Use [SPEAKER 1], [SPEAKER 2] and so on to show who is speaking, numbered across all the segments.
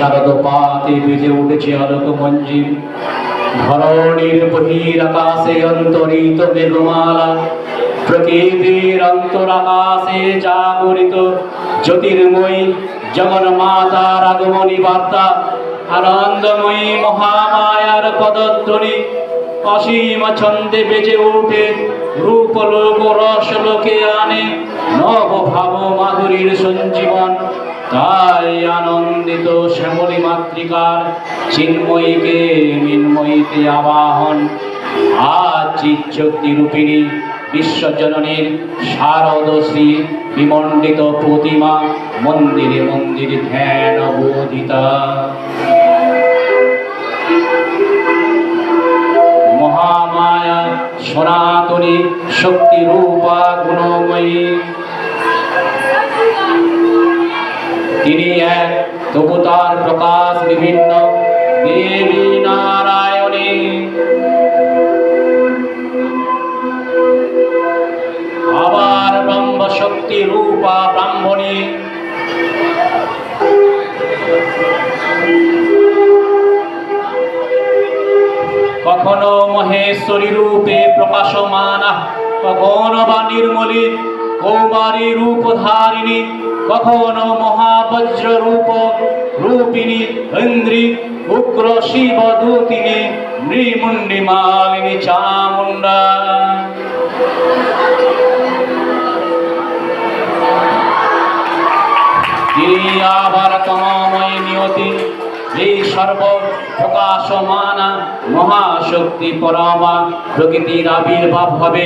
[SPEAKER 1] শারদপাতে বেজে উঠেছে আলোক মঞ্জিল। ধরণীর বহিরাকাশে অন্তরিত মেঘমালা, প্রকৃতির অন্তরাকাশে জাগরিত জ্যোতির্ময়ী জগন্মাতার আগমনী বার্তা, আনন্দময়ী মহামায়ার পদধ্বনি অসীম ছন্দে বেজে উঠে রূপলোক রসলোকে আনে নব ভাব মাধুরীর সঞ্জীবন। তাই আনন্দিত শ্যামলী মাতৃকার চিন্ময়ীকে মিন্ময়ীতে আবাহন। আজ চিৎশক্তি রূপিণী বিশ্বজননীর শারদশ্রী বিমণ্ডিত প্রতিমা মন্দিরে মন্দিরে ধ্যান বোধিতা। মহামায়া সনাতনী শক্তি রূপা গুণময়ী, তিনি এক, তবু তার প্রকাশ বিভিন্ন। দেবী নারায়ণী, আবার ব্রহ্ম শক্তি রূপা ব্রাহ্মণী। কখনো মহেশ্বরী রূপে প্রকাশমানা, কখনো বা নির্মলী কৌমারী রূপধারিণী, কখনো মহাবজ্র রূপিণী ইন্দ্রী, উগ্র শিবদূতিনী নৃমুণ্ডী মালিনী চামুণ্ডা। তিনি আবার তমময়ী নিয়তি, এই সর্ব প্রকাশমানা মহাশক্তি পরমা প্রকৃতির আবির্ভাব হবে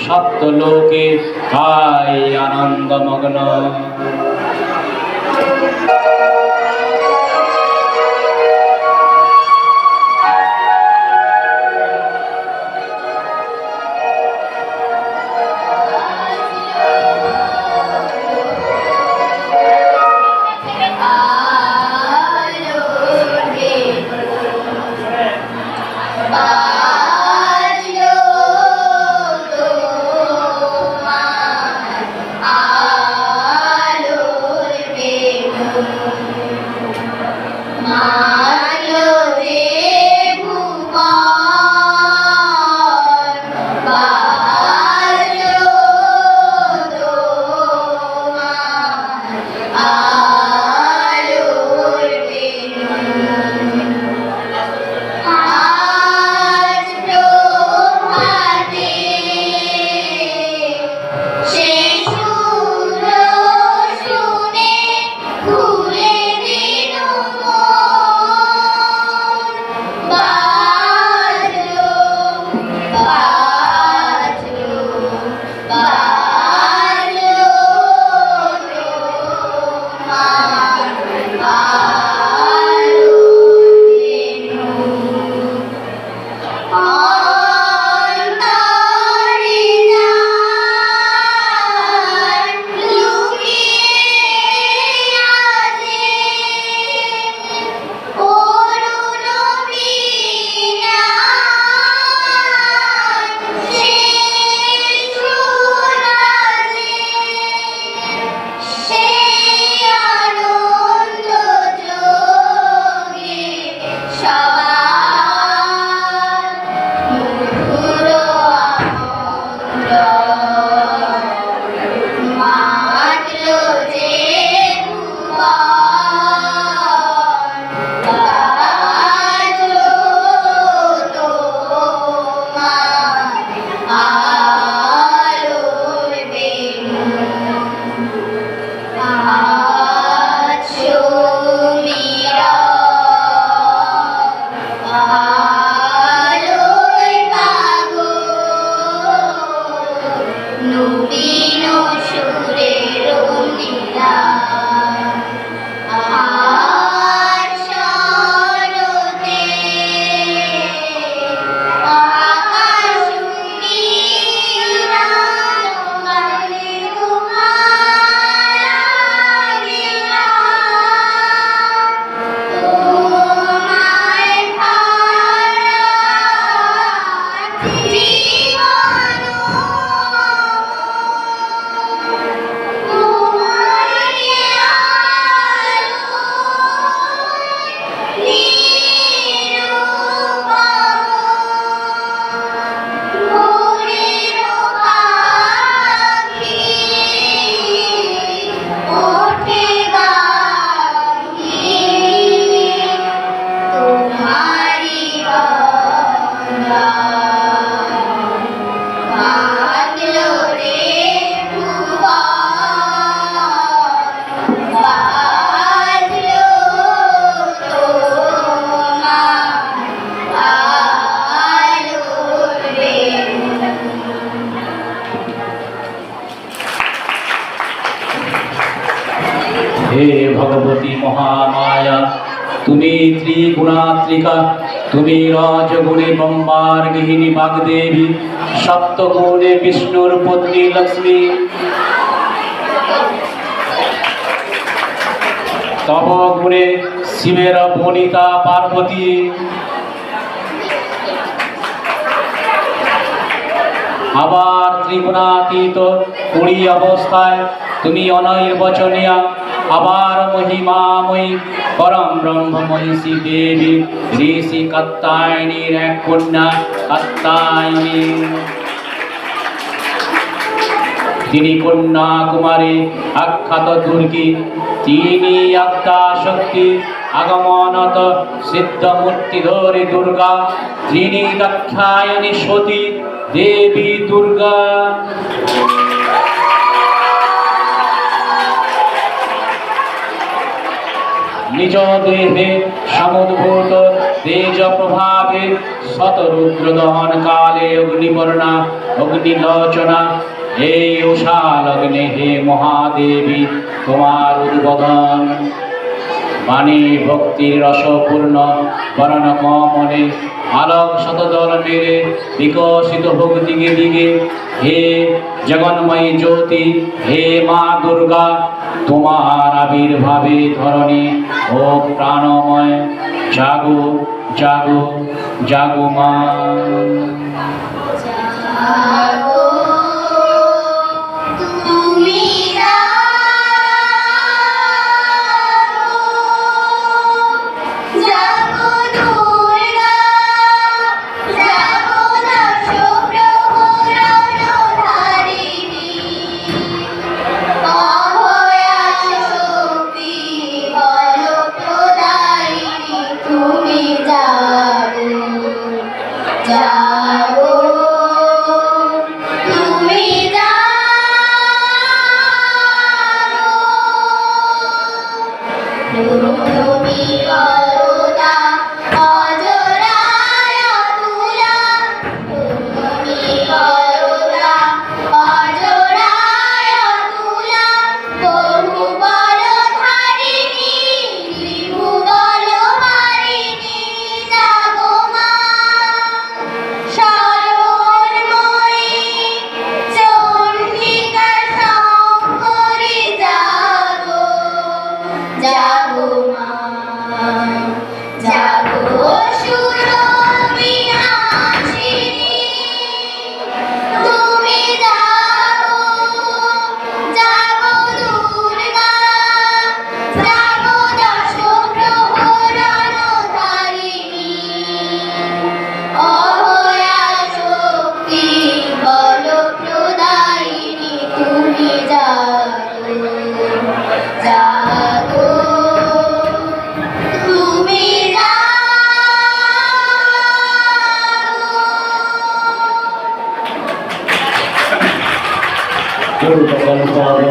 [SPEAKER 1] সপ্তলোকে, তাই আনন্দমগ্ন।
[SPEAKER 2] আলো
[SPEAKER 1] ভগবতী মহামায়া। তুমি ত্রিগুণাত্রিকা, তুমি রজগুণে ব্রহ্মার গৃহিণী বাগদেবী, সপ্তগুণে বিষ্ণুর পত্নী লক্ষ্মী, তব গুণে শিবের বনিতা পার্বতী। আবার ত্রিগুণাতীত কুড়ি অবস্থায় তুমি অনৈর্বচনীয়া, আবার মহিমাময়ী পরম ব্রহ্মমহিষী দেবী, ঋষি কাত্যায়নীর এক কন্যা কাত্যায়নী। তিনি কন্যা কুমারী আখ্যাত দুর্গী, তিনি আদ্যা শক্তি আগমনত সিদ্ধ মূর্তি ধরে দুর্গা, তিনি দাক্ষায়ণী সতী দেবী দুর্গা। নিজ দেহে সমুদ্ভূত তেজ প্রভাবে শতরুদ্র দহন কালে অগ্নিবর্ণা অগ্নিলোচনা, হে উষা লগ্নে হে মহাদেবী তোমার উদ্বোধন। বাণী ভক্তির রসপূর্ণ বরণ কমলে আলোক শতদল মেরে বিকশিত হোক দিগে দিগে, হে জগন্ময়ী জ্যোতি হে মা দুর্গা, তোমার আবির্ভাবে ধরণী ও প্রাণময়। জাগো জাগো জাগো মা।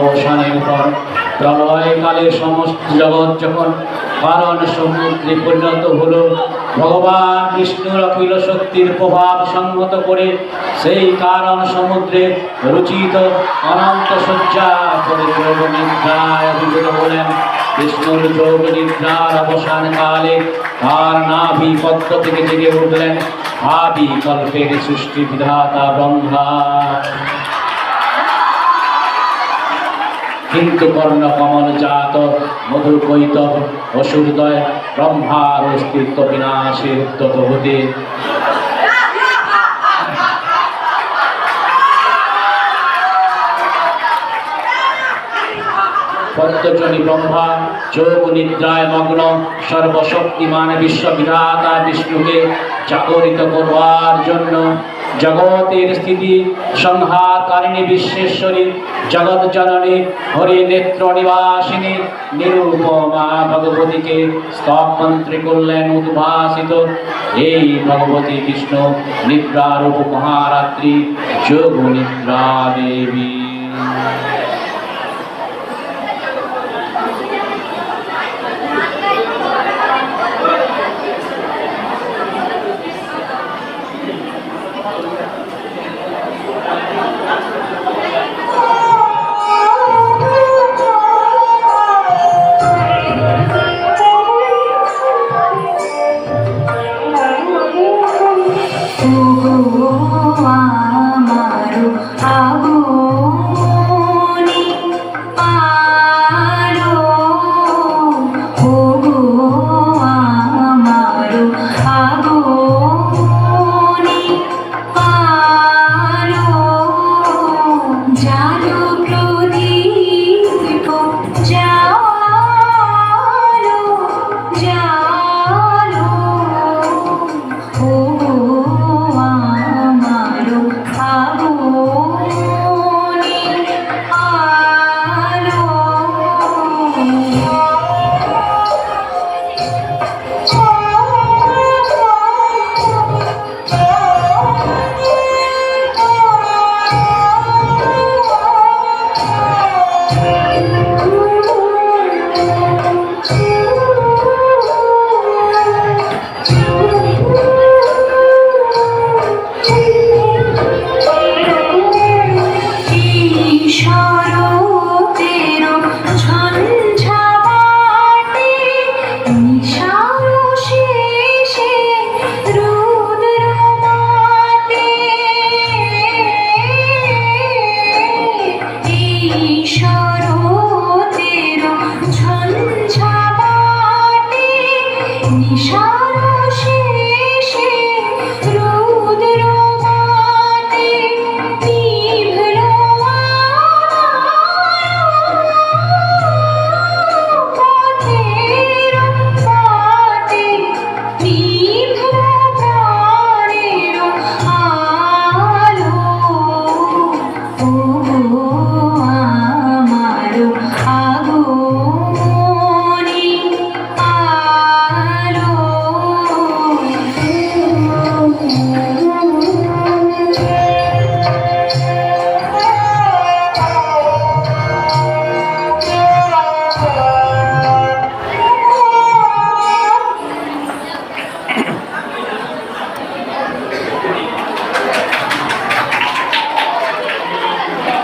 [SPEAKER 1] অবসানের পর প্রলয়কালে সমস্ত জগৎ যখন কারণ সমুদ্রে পরিণত হল, ভগবান বিষ্ণুর অখিল শক্তির প্রভাব সংহত করে সেই কারণ সমুদ্রে রচিত অনন্ত শয্যা করে যোগ নিদ্রায় অভিভূত হলেন। বিষ্ণুর যোগ নিদ্রার অবসান কালে তার নাভি পদ্ম থেকে জেগে উঠলেন আদি কল্পের সৃষ্টি বিধাতা ব্রহ্মা। কিন্তু কর্ণ কমল জাত মধুর কৈতব অসুরদয় ব্রহ্মার অস্তিত্ব বিনাশে উদ্যত হতে পদ্মজনী ব্রহ্মা যোগ নিদ্রায় মগ্ন সর্বশক্তিমান বিশ্ববিধাতা বিষ্ণুকে জাগরিত করবার জন্য জগতের স্থিতি সংহারকারিণী বিশ্বেশ্বরী জগৎ জননী হরি নেত্র নিবাসিনী নিরূপমা ভগবতীকে স্তবমন্ত্রে করলেন উদ্ভাসিত। এই ভগবতী বিষ্ণু নিদ্রারূপ মহারাত্রি যোগ নিদ্রা দেবী।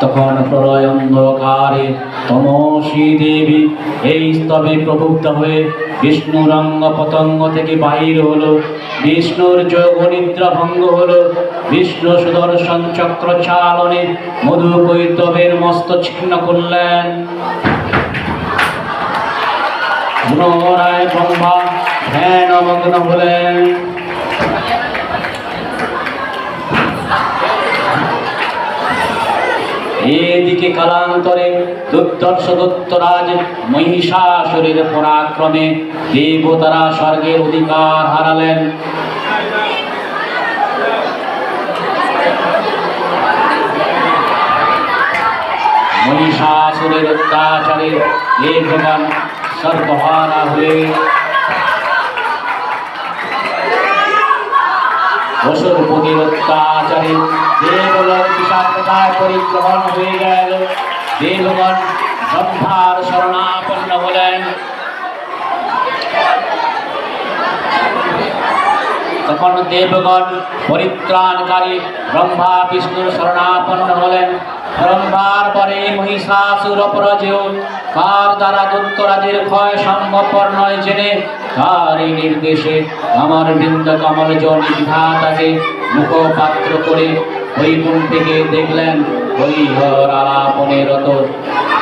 [SPEAKER 1] তখন প্রলয় অন্ধকারে তমসী দেবী এই স্তবে প্রবুদ্ধ হয়ে বিষ্ণুর অঙ্গ পতঙ্গ থেকে বাহির হলো। বিষ্ণুর যোগ নিদ্রা ভঙ্গ হলো। বিষ্ণু সুদর্শন চক্র চালনে মধু কৈতবের মস্ত ছিন্ন করলেন। পুনরায় ব্রহ্মা ধ্যানমগ্ন হলেন। এদিকে কালান্তরে দুর্ধর্ষ দত্তরাজ মহিষাসুরের পরাক্রমে দেবতারা স্বর্গের অধিকার হারালেন। মহিষাসুরের অত্যাচারে দেবগণ সর্বহারা হয়ে অসুরপতির অত্যাচারে দেবলোক বিষাক্ততায় পরিগ্রহণ হয়ে গেল। দেবগণ ব্রহ্মার শরণাপন্ন হলেন। তখন দেবগণ পরিত্রাণকারী ব্রহ্মা বিষ্ণুর শরণাপন্ন হলেন। ব্রহ্মার পরে মহিষাসুর অপরাজেয় কার দ্বারা দত্তরাজের ক্ষয় সম্ভবপর নয় জেনে তার এই নির্দেশে আমার বৃন্দ কমল জনি বিধাতাকে মুখপাত্র করে বৈকুণ্ঠে দেখলেন। হরিহর আলাপনে রত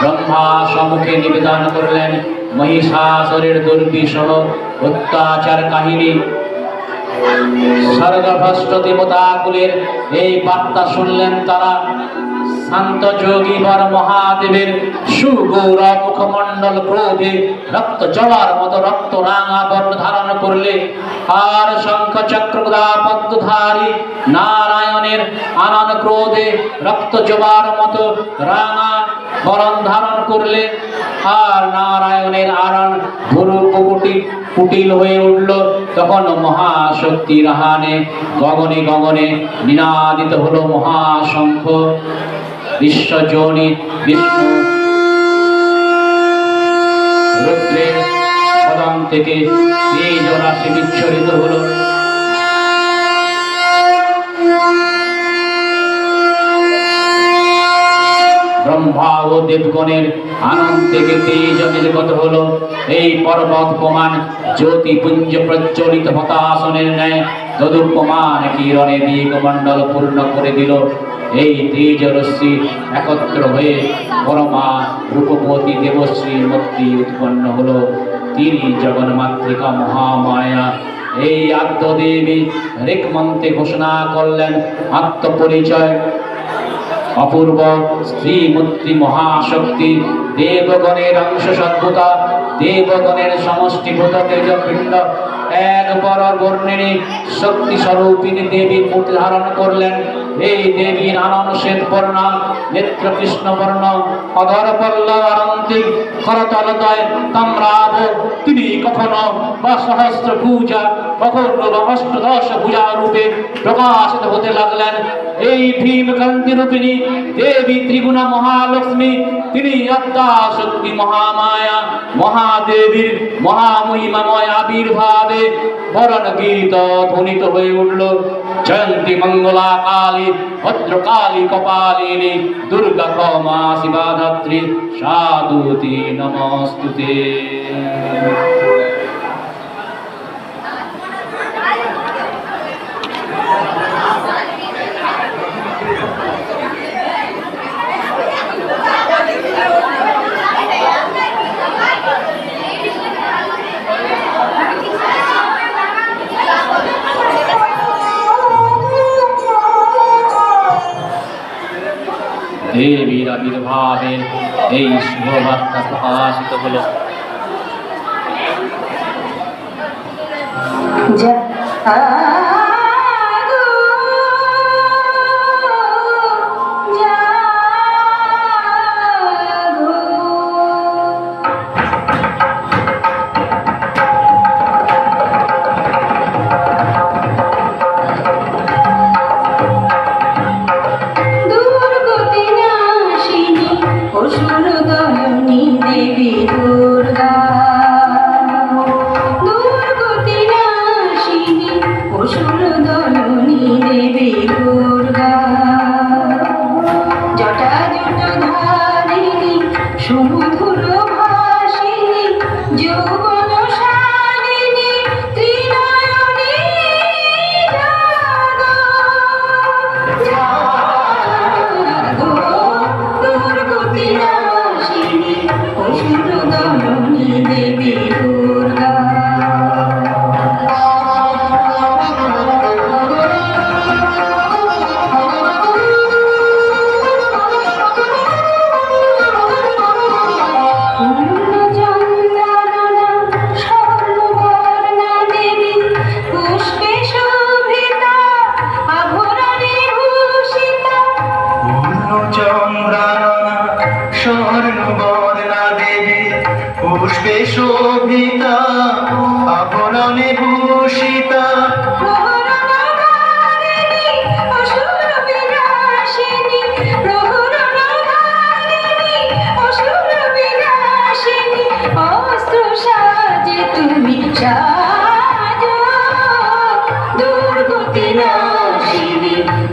[SPEAKER 1] ব্রহ্মা সম্মুখে নিবেদন করলেন মহিষাসুরের দুর্বিষহ অত্যাচার কাহিনী। স্বর্গভ্রষ্ট দেবতাকুলের এই বার্তা শুনলেন তারা। শান্ত যোগীবর মহাদেবের সুগৌরব মুখমণ্ডল ক্রোধে রক্ত জবার মতো রক্ত রাঙা বর্ণ ধারণ করলে, আর শঙ্খ চক্র গদা পদ্মধারী নারায়ণের আনন ক্রোধে রক্ত জবার মতো রাঙা বরণ ধারণ করলে, আর নারায়ণের আরণ ভুরু কুটিল হয়ে উঠল। তখন মহাশক্তির আহানে গগনে গগনে নিনাদিত হলো মহাশঙ্খ। বিশ্বজনী বিষ্ণু রুদ্রের বদন থেকে তেজ রাশি বিচ্ছরিত হলো। ব্রহ্মা ও দেবগণের আনন্দ থেকে তেজ নির্গত হলো। এই পর্বত প্রমাণ জ্যোতিপুঞ্জ প্রজ্বলিত হতাসনের ন্যায় তদুপমান কিরণে দিগমণ্ডল পূর্ণ করে দিল। এই তেজ রশ্মি একত্র হয়ে পরমা রূপবতী দেবশ্রীর মূর্তি উৎপন্ন হলো। তিনি জগন্মাতৃকা মহামায়া। এই আদ্যদেবী ঋক্মন্তে ঘোষণা করলেন আত্মপরিচয়। অপূর্ব শ্রীমূর্তি মহাশক্তি, দেবগণের অংশ সদ্ভুতা, দেবগণের সমষ্টিভূত তেজপিণ্ড একবার বর্ণিনী শক্তি স্বরূপিণী দেবীর মূর্তি ধারণ করলেন। এই দেবীর আনন শ্বেত বর্ণা, নেত্র কৃষ্ণ বর্ণ, অধর পল্লব আরন্তিক, করতলদয় তাম্রাভ। তিনি কখনো বা সহস্র পূজা, কখনো বা অষ্টদশ পূজা রূপে প্রকাশিত হতে লাগলেন। এই ভীমকান্তি রূপিণী দেবী ত্রিগুণা মহালক্ষ্মী, তিনি আত্মা শক্তি মহামায়া মহাদেবীর মহামহিমাময় আবির্ভাবে বরণ গীত ধ্বনিত হয়ে উঠল। জয়ন্তী মঙ্গলা কালী ভদ্রকালী কপালিনী দুর্গা ক্ষমা শিবা ধাত্রী সাধুতি নমস্তুতে। দেবীর আবির্ভাবের এই শুভবার্তা প্রকাশিত হলো।
[SPEAKER 2] দুর্গতি নাশিনী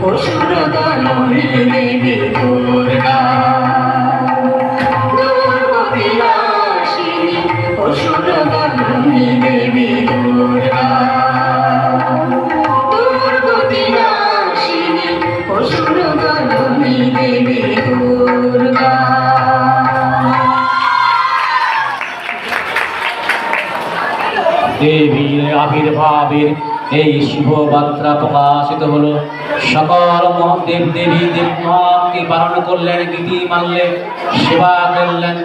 [SPEAKER 2] অসুর দলনে দেবী দুর্গা দুর্গতিনাশিনী অসুর দলনে দেবী দুর্গা দুর্গতিনাশিনী অসুর দলনে দেবী দুর্গা।
[SPEAKER 1] দেবীর আবির্ভাবের এই শুভ বার্তা প্রকাশিত হলো। সকল মহাদেব দেবী দেবমহকে পালন করলেন, গীতি মানলেন, সেবা করলেন।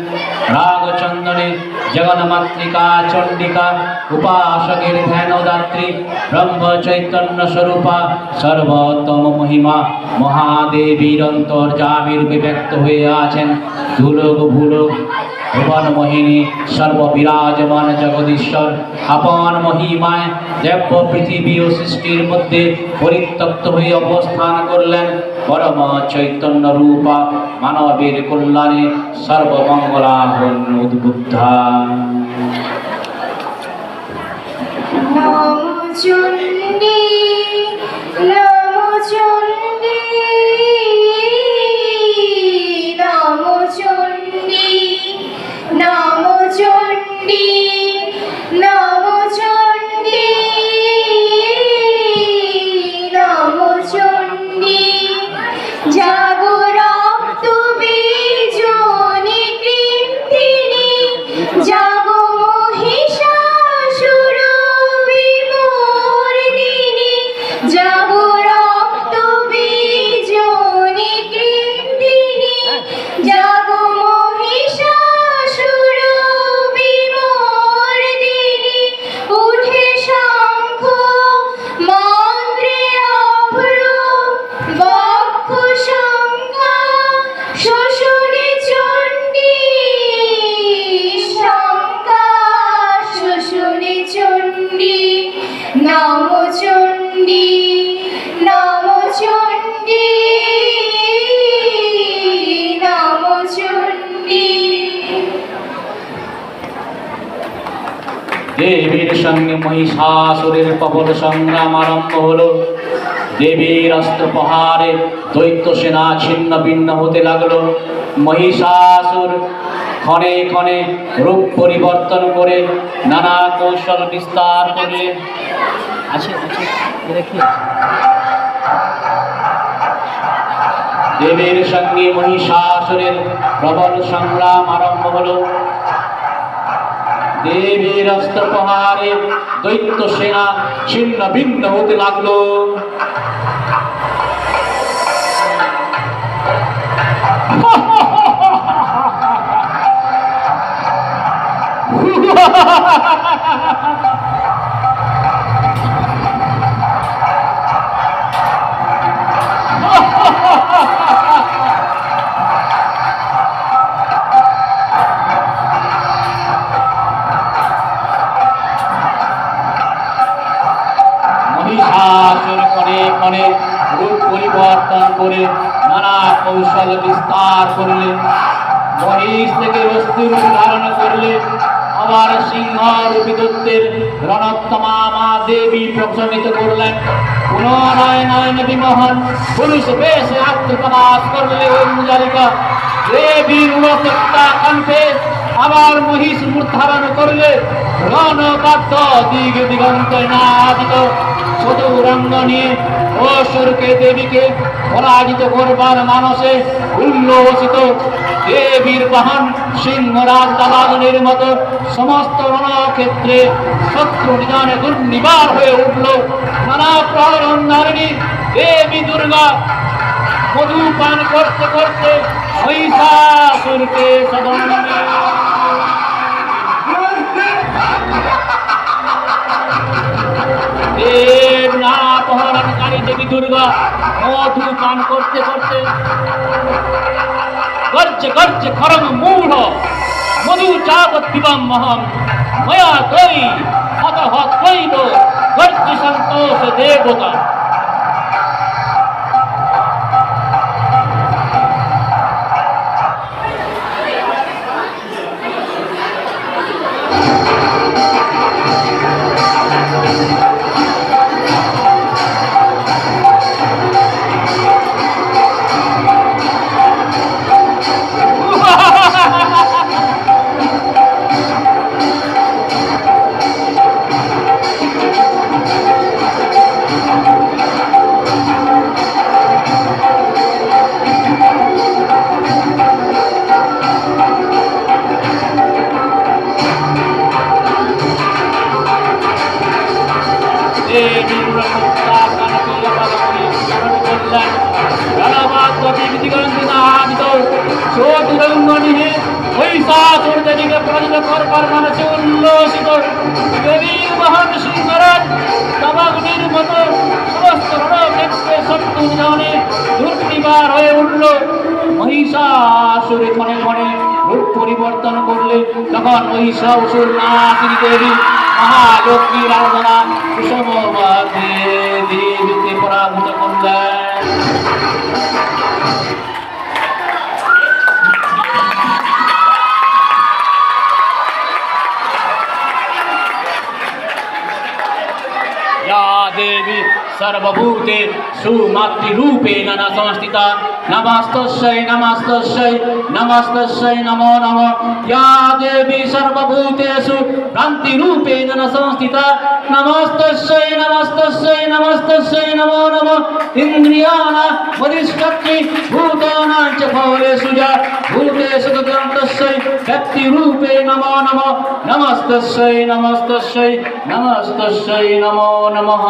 [SPEAKER 1] রাগচন্দনে জগন্মাতৃকা চণ্ডিকা উপাসকের ধ্যানদাত্রী ব্রহ্ম চৈতন্য স্বরূপা সর্বোত্তম মহিমা মহাদেবীর অন্তর্যামী রূপে ব্যক্ত হয়ে আছেন। ধুলোক ভুলোক ভুবন মোহিনী সর্ববিরাজমান জগদীশ্বর আপন মহিমায় দেব্য পৃথিবী ও সৃষ্টির মধ্যে পরিত্যক্ত হয়ে অবস্থান করলেন। পরম চৈতন্য রূপা মানবের কল্যাণে সর্বমঙ্গলা হন উদ্বুদ্ধা। দেবীর সঙ্গে মহিষাসুরের প্রবল সংগ্রাম আরম্ভ হলো। দেবীর অস্ত্র প্রহারে দৈত্য সেনা ছিন্ন ভিন্ন হতে লাগলো। মহিষাসুর ক্ষণে ক্ষণে রূপ পরিবর্তন করে নানা কৌশল বিস্তার করলেন। দেবীর সঙ্গে মহিষাসুরের প্রবল সংগ্রাম আরম্ভ হলো। দেবীর অস্ত্র প্রহারে দৈত্য সেনা ছিন্ন ভিন্ন হতে লাগলো। রূপ পরিবর্তন করে নানা কৌশল বিস্তার করলে। মহিষ থেকে অস্থি রূপ ধারণ করলে। আবার সিংহ রূপী দত্তের রণোত্তমা মা দেবী প্রশমিত করলেন। পুনরায় নয়ন বিমোহন পুরুষ বেশে আত্মপ্রকাশ করলে ওই মুজারিকা। দেবীর উড়ত্যা কণ্ঠে আবার মহিষ রূপ ধারণ করলে। রণবাদ্য দিগ দিগন্ত নাদিত চতুরঙ্গ নিয়ে অসুরকে দেবীকে পরাজিত করবার মানসে উল্লসিত। দেবীর বাহন সিংহরাজ দাবাগনের মতো সমস্ত রণক্ষেত্রে শত্রু নিধনে দুর্নিবার হয়ে উঠল। নানা প্রহরণ নারিণী দেবী দুর্গা মধু পান করতে করতে মহিষাসুরকে সদন দেব নানা প্রহরণকারী দেবী দুর্গা মধু পান করতে করতে গর্জে গর্জে খরম মূঢ় মধু চাবত দিবাম মহম ময়া তৈ হত হতৈব গর্জে সন্তোষ দেবতা। উল্লসিত করবার মানুষে উল্লসিত দেবীর মহান সিংহরাজ দাবাগ্নির মতো সমস্ত রণক্ষেত্রে শত্রু নিধনে দুর্নিবার হয়ে উঠল। মহিষাসুরে ক্ষণে ক্ষণে রূপ পরিবর্তন করলে তখন মহিষাসুর নাচিনী দেবী মহালক্ষ্মীর আরাধনা সুষমভাবে দেবীকে পরাভূত করলেন। या देवी सर्वभूते सुमातृरूपेण न संस्थिता नमस्तस्यै नमस्तस्यै नमस्तस्यै नमो नमः। या देवी सर्वभूतेषु भ्रान्तिरूपेण न संस्थिता नमस्तस्यै नमस्तस्यै नमस्तस्यै नमो नमः। इन्द्रियाणां वरिष्ठत्वे भूतानां च फलेषु च भूतेषु तस्यै शक्तिरूपे नमो नमः। नमस्तस्यै नमस्तस्यै नमस्तस्यै नमो नमः।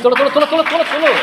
[SPEAKER 1] চলো চলো চলো চলো চলো চলো